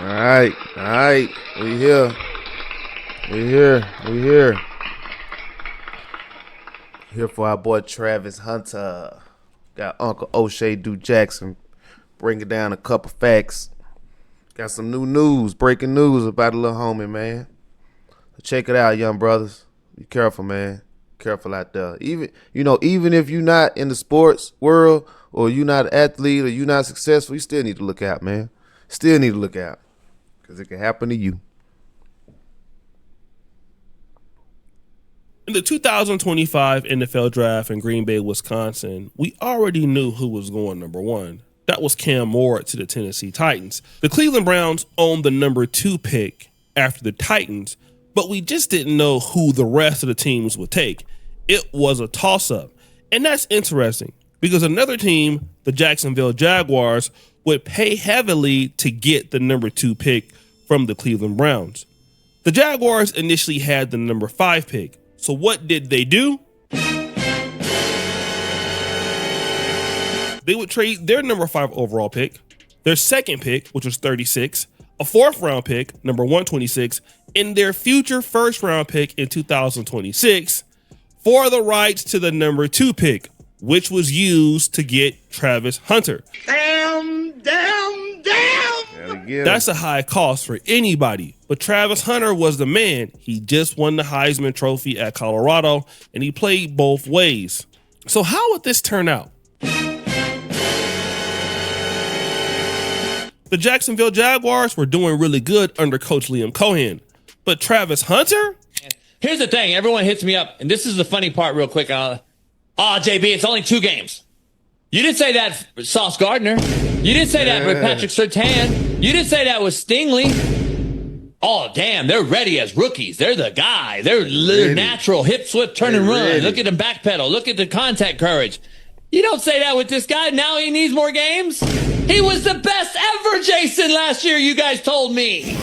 All right. We here. Here for our boy Travis Hunter. Got Uncle O'Shea Du Jackson bringing down a couple facts. Got some new news, breaking news about a little homie, man. So check it out, young brothers. Be careful, man. Careful out there. Even if you're not in the sports world, or you're not an athlete, or you're not successful, you still need to look out, man. Still need to look out, because it can happen to you. In the 2025 NFL Draft in Green Bay, Wisconsin, we already knew who was going number one. That was Cam Ward to the Tennessee Titans. The Cleveland Browns owned the number 2 pick after the Titans, but we just didn't know who the rest of the teams would take. It was a toss-up. And that's interesting because another team, the Jacksonville Jaguars, would pay heavily to get the number 2 pick from the Cleveland Browns. The Jaguars initially had the number 5 pick. So what did they do? They would trade their number 5 overall pick, their second pick, which was 36, a 4th round pick, number 126, and their future 1st round pick in 2026 for the rights to the number 2 pick, which was used to get Travis Hunter. Damn. That's a high cost for anybody, but Travis Hunter was the man. He just won the Heisman Trophy at Colorado, and he played both ways. So how would this turn out? The Jacksonville Jaguars were doing really good under Coach Liam Cohen, but Travis Hunter? Here's the thing. Everyone hits me up, and this is the funny part real quick. JB, it's only 2 games. You didn't say that with Sauce Gardner. You didn't say that with Patrick Surtain. You didn't say that with Stingley. Oh, damn, they're ready as rookies. They're the guy. They're natural, hip, swift, turn and run. Ready. Look at the backpedal. Look at the contact courage. You don't say that with this guy. Now he needs more games. He was the best ever, Jason, last year, you guys told me.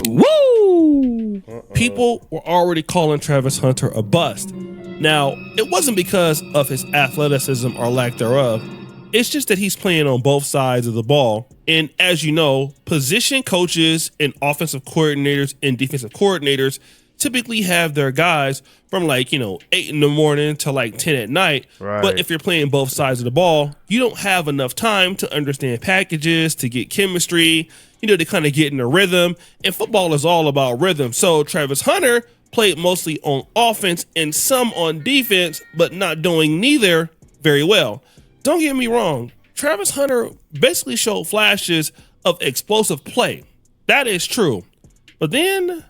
Woo! People were already calling Travis Hunter a bust. Now, it wasn't because of his athleticism or lack thereof. It's just that he's playing on both sides of the ball. And as you know, position coaches and offensive coordinators and defensive coordinators typically have their guys from 8 in the morning to 10 at night. Right. But if you're playing both sides of the ball, you don't have enough time to understand packages, to get chemistry, to kind of get in a rhythm. And football is all about rhythm. So Travis Hunter played mostly on offense and some on defense, but not doing neither very well. Don't get me wrong. Travis Hunter basically showed flashes of explosive play. That is true. But then,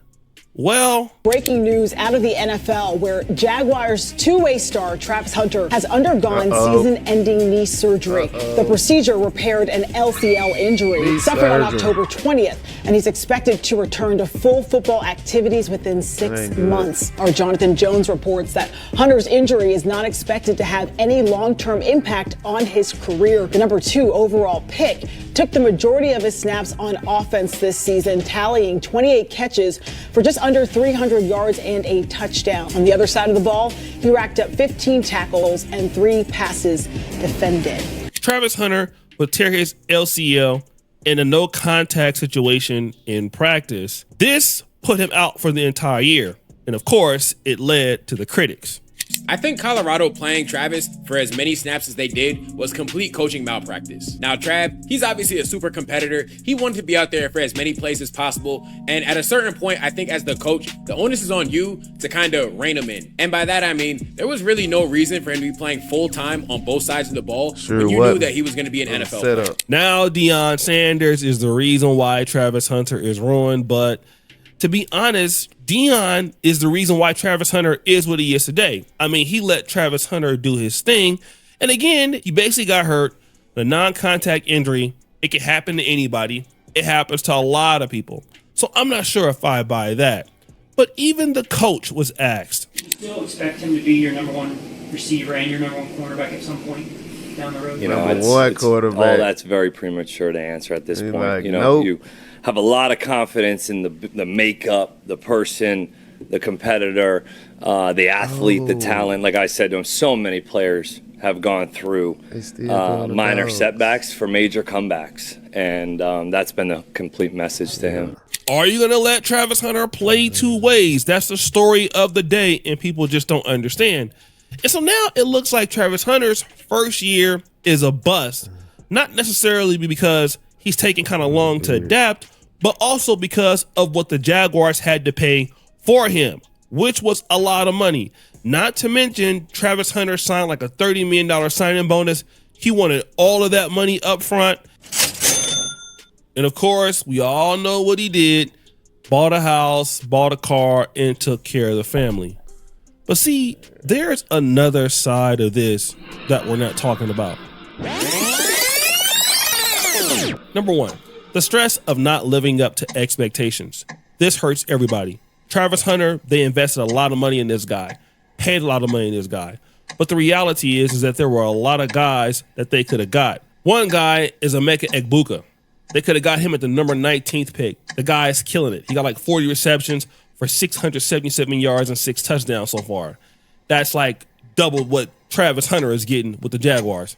breaking news out of the NFL where Jaguars two-way star Travis Hunter has undergone season-ending knee surgery. The procedure repaired an LCL injury suffered on October 20th, and he's expected to return to full football activities within 6 months. Our Jonathan Jones reports that Hunter's injury is not expected to have any long-term impact on his career. The number 2 overall pick took the majority of his snaps on offense this season, tallying 28 catches for just under 300 yards and a touchdown. On the other side of the ball, he racked up 15 tackles and 3 passes defended. Travis Hunter would tear his LCL in a no-contact situation in practice. This put him out for the entire year. And of course, it led to the critics. I think Colorado playing Travis for as many snaps as they did was complete coaching malpractice. Now, Trav, he's obviously a super competitor. He wanted to be out there for as many plays as possible. And at a certain point, I think as the coach, the onus is on you to kind of rein him in. And by that, I mean, there was really no reason for him to be playing full time on both sides of the ball when you knew that he was going to be an NFL player. Now, Deion Sanders is the reason why Travis Hunter is ruined. But to be honest, Deion is the reason why Travis Hunter is what he is today. I mean, he let Travis Hunter do his thing. And again, he basically got hurt. The non-contact injury, it can happen to anybody. It happens to a lot of people. So I'm not sure if I buy that. But even the coach was asked. You still expect him to be your number 1 receiver and your number 1 cornerback at some point down the road? Quarterback. That's very premature to answer at this point. Like, You have a lot of confidence in the makeup, the person, the competitor, the athlete, the talent. Like I said, so many players have gone through minor setbacks for major comebacks. And that's been the complete message to him. Are you going to let Travis Hunter play two ways? That's the story of the day, and people just don't understand. And so now it looks like Travis Hunter's first year is a bust, not necessarily because he's taking kind of long to adapt, but also because of what the Jaguars had to pay for him, which was a lot of money. Not to mention, Travis Hunter signed like a $30 million signing bonus. He wanted all of that money up front. And of course, we all know what he did. Bought a house, bought a car, and took care of the family. But see, there's another side of this that we're not talking about. Number one, the stress of not living up to expectations. This hurts everybody. Travis Hunter, they invested a lot of money in this guy, paid a lot of money in this guy. But the reality is that there were a lot of guys that they could have got. One guy is Emeka Egbuka. They could have got him at the number 19th pick. The guy is killing it. He got like 40 receptions for 677 yards and 6 touchdowns so far. That's like double what Travis Hunter is getting with the Jaguars.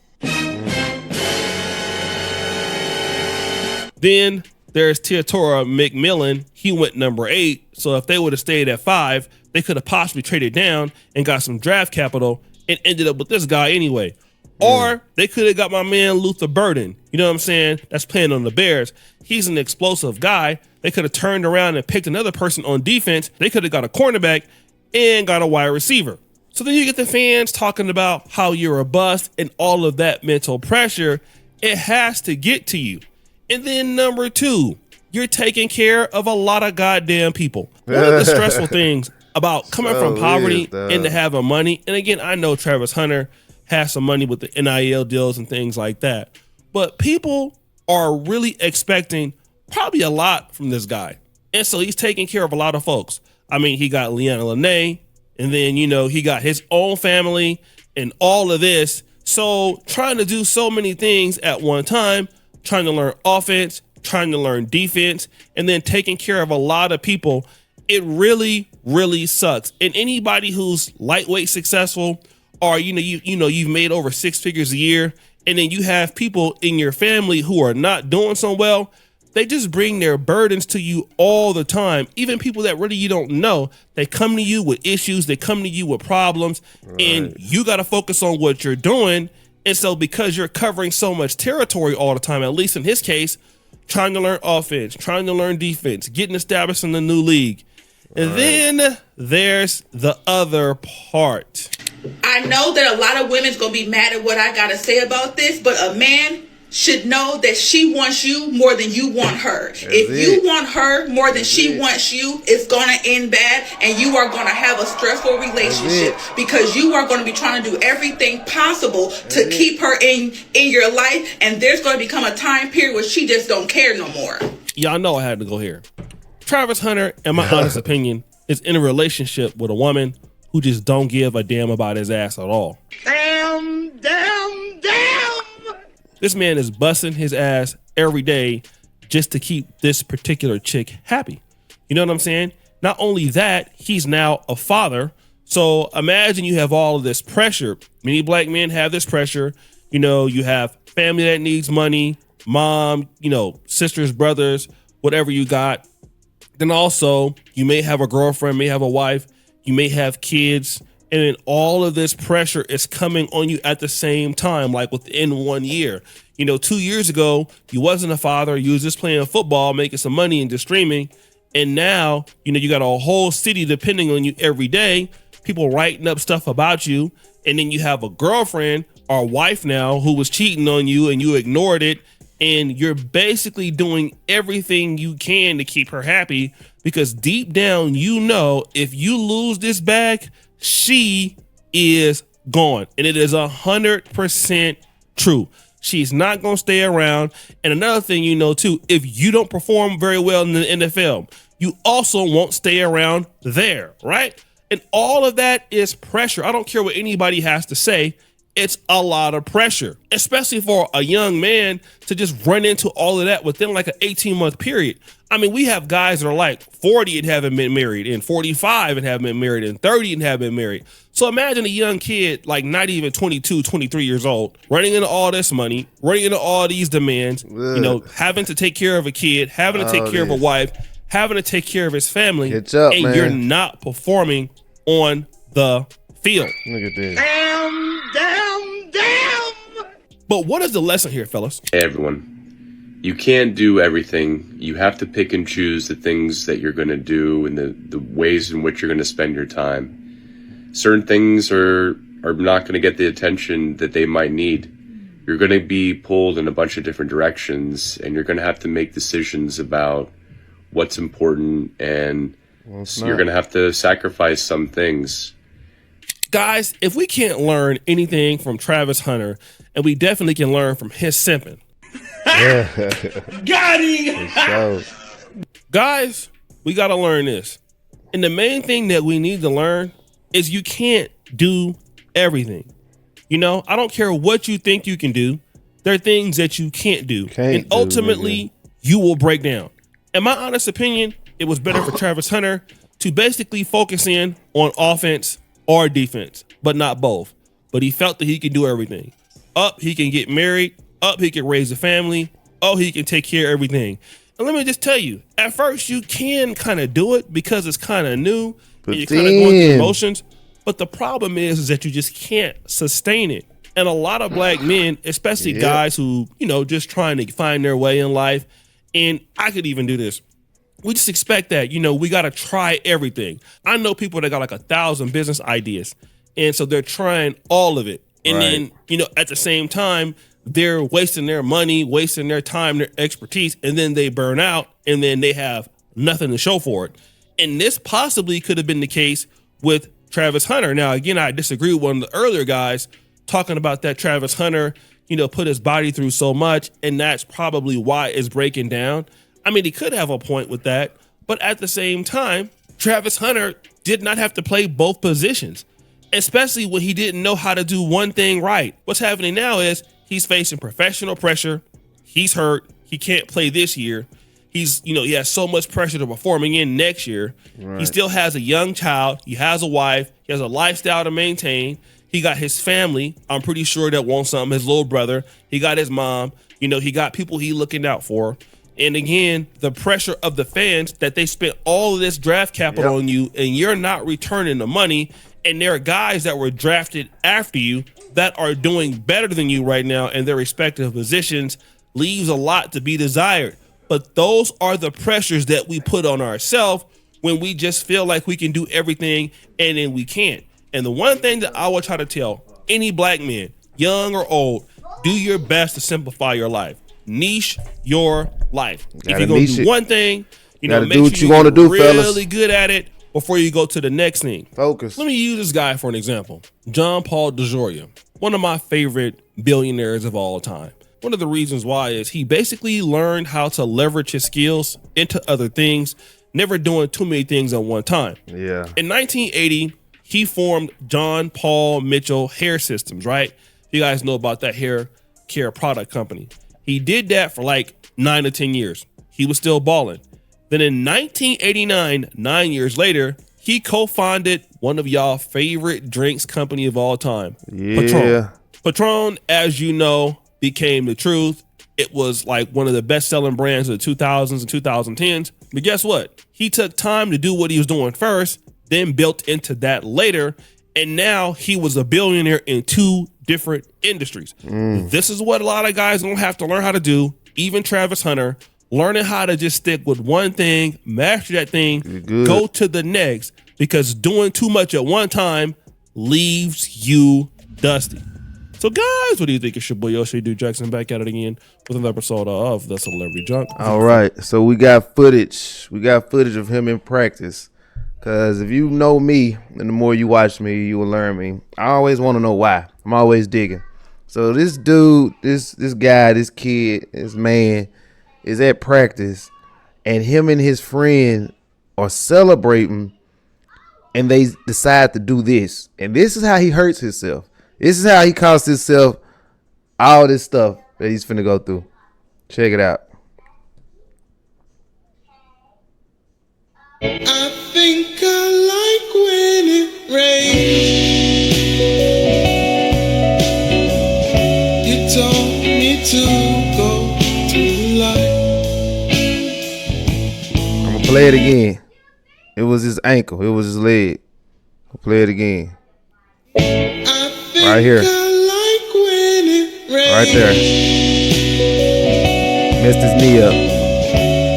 Then there's Teodoro McMillan. He went number 8. So if they would have stayed at 5, they could have possibly traded down and got some draft capital and ended up with this guy anyway. Or they could have got my man Luther Burden, you know what I'm saying? That's playing on the Bears. He's an explosive guy. They could have turned around and picked another person on defense. They could have got a cornerback and got a wide receiver. So then you get the fans talking about how you're a bust and all of that mental pressure. It has to get to you. And then number 2, you're taking care of a lot of goddamn people. One of the stressful things about coming from poverty into having money, and again, I know Travis Hunter has some money with the NIL deals and things like that, but people are really expecting probably a lot from this guy. And so he's taking care of a lot of folks. I mean, he got Leanna Lene, and then, you know, he got his own family and all of this. So trying to do so many things at one time, trying to learn offense, trying to learn defense, and then taking care of a lot of people, it really, really sucks. And anybody who's lightweight successful, or you've made over 6 figures a year, and then you have people in your family who are not doing so well, they just bring their burdens to you all the time. Even people that really you don't know, they come to you with issues, they come to you with problems, and you got to focus on what you're doing. And so because you're covering so much territory all the time, at least in his case, trying to learn offense, trying to learn defense, getting established in the new league. And then there's the other part. I know that a lot of women's gonna be mad at what I gotta say about this, but a man should know that she wants you more than you want her. If you want her more than she wants you, it's gonna end bad, and you are gonna have a stressful relationship because you are gonna be trying to do everything possible to keep her in your life, and there's gonna become a time period where she just don't care no more. Y'all know I had to go here. Travis Hunter, in my honest opinion, is in a relationship with a woman who just don't give a damn about his ass at all. Damn. This man is busting his ass every day just to keep this particular chick happy. You know what I'm saying? Not only that, he's now a father. So imagine you have all of this pressure. Many black men have this pressure. You know, you have family that needs money, mom, you know, sisters, brothers, whatever you got. Then also you may have a girlfriend, may have a wife, you may have kids, and then all of this pressure is coming on you at the same time, like within 1 year. You know, 2 years ago, you wasn't a father, you was just playing football, making some money and just streaming. And now, you know, you got a whole city depending on you every day, people writing up stuff about you. And then you have a girlfriend or wife now who was cheating on you and you ignored it. And you're basically doing everything you can to keep her happy because deep down, you know, if you lose this bag, she is gone. And it is 100% true. She's not going to stay around. And another thing, you know, too, if you don't perform very well in the NFL, you also won't stay around there, right? And all of that is pressure. I don't care what anybody has to say. It's a lot of pressure, especially for a young man to just run into all of that within like an 18-month period. I mean, we have guys that are like 40 and haven't been married, and 45 and haven't been married, and 30 and haven't been married. So imagine a young kid, like not even 22, 23 years old, running into all this money, running into all these demands, you know, having to take care of a kid, having to take care of a wife, having to take care of his family, Catch up, and man. you're not performing on the field. Look at this. Damn! But what is the lesson here, fellas? Hey everyone, you can't do everything. You have to pick and choose the things that you're going to do and the ways in which you're going to spend your time. Certain things are not going to get the attention that they might need. You're going to be pulled in a bunch of different directions, and you're going to have to make decisions about what's important, and so you're going to have to sacrifice some things. Guys, if we can't learn anything from Travis Hunter, and we definitely can learn from his simping. Got him! Guys, we got to learn this. And the main thing that we need to learn is you can't do everything. You know, I don't care what you think you can do. There are things that you can't do. And ultimately, you will break down. In my honest opinion, it was better for Travis Hunter to basically focus in on offense or defense, but not both. But he felt that he could do everything. Up, he can get married. Up, he can raise a family. Oh, he can take care of everything. And let me just tell you, at first you can kind of do it because it's kind of new and you're kind of going through emotions. But the problem is that you just can't sustain it. And a lot of black men, especially guys who, you know, just trying to find their way in life, and I could even do this. We just expect that, you know, we got to try everything. I know people that got like 1,000 business ideas. And so they're trying all of it. And then, you know, at the same time, they're wasting their money, wasting their time, their expertise, and then they burn out and then they have nothing to show for it. And this possibly could have been the case with Travis Hunter. Now, again, I disagree with one of the earlier guys talking about that Travis Hunter, you know, put his body through so much, and that's probably why it's breaking down. I mean, he could have a point with that, but at the same time, Travis Hunter did not have to play both positions, especially when he didn't know how to do one thing right. What's happening now is he's facing professional pressure. He's hurt. He can't play this year. He's, you know, he has so much pressure to perform again next year. He still has a young child. He has a wife. He has a lifestyle to maintain. He got his family, I'm pretty sure, that wants something, his little brother. He got his mom. You know, he got people he looking out for. And again, the pressure of the fans that they spent all of this draft capital on you and you're not returning the money. And there are guys that were drafted after you that are doing better than you right now in their respective positions. Leaves a lot to be desired. But those are the pressures that we put on ourselves when we just feel like we can do everything and then we can't. And the one thing that I will try to tell any black man, young or old, do your best to simplify your life. Niche your life. If you're going to do one thing, you know, make sure you're really good at it before you go to the next thing. Focus. Let me use this guy for an example. John Paul DeJoria, one of my favorite billionaires of all time. One of the reasons why is he basically learned how to leverage his skills into other things, never doing too many things at one time. Yeah. In 1980, he formed John Paul Mitchell Hair Systems, right? You guys know about that hair care product company. He did that for like 9 or 10 years. He was still balling. Then in 1989, 9 years later, he co-founded one of y'all favorite drinks company of all time, Patron. Patron, as you know, became the truth. It was like one of the best-selling brands of the 2000s and 2010s. But guess what? He took time to do what he was doing first, then built into that later, and now he was a billionaire in 2 different industries. This is what a lot of guys don't have to learn how to do, even Travis Hunter, learning how to just stick with one thing, master that thing, go to the next, because doing too much at one time leaves you dusty. So guys, what do you think? It's your boy Yoshi Dude Jackson back at it again with another episode of The Celebrity Junk. All right, so we got footage. We got footage of him in practice. Because if you know me, and the more you watch me, you will learn me. I always want to know why. I'm always digging. So this dude, this guy, this kid, this man is at practice, and him and his friend are celebrating, and they decide to do this. And this is how he hurts himself. This is how he costs himself all this stuff that he's finna go through. Check it out. I think I like when it rains. go to the light. I'm gonna play it again. It was his ankle. It was his leg. I'll play it again. Right here. Right there. Messed his knee up.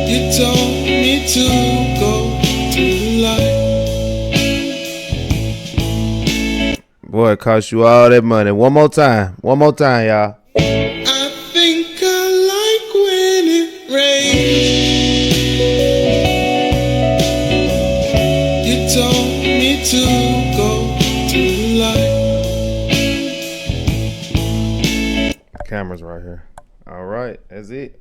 You told me to go to the light. Boy, it cost you all that money. One more time. One more time, y'all. I think I like when it rains. You told me to go to the light. Camera's right here. All right, that's it.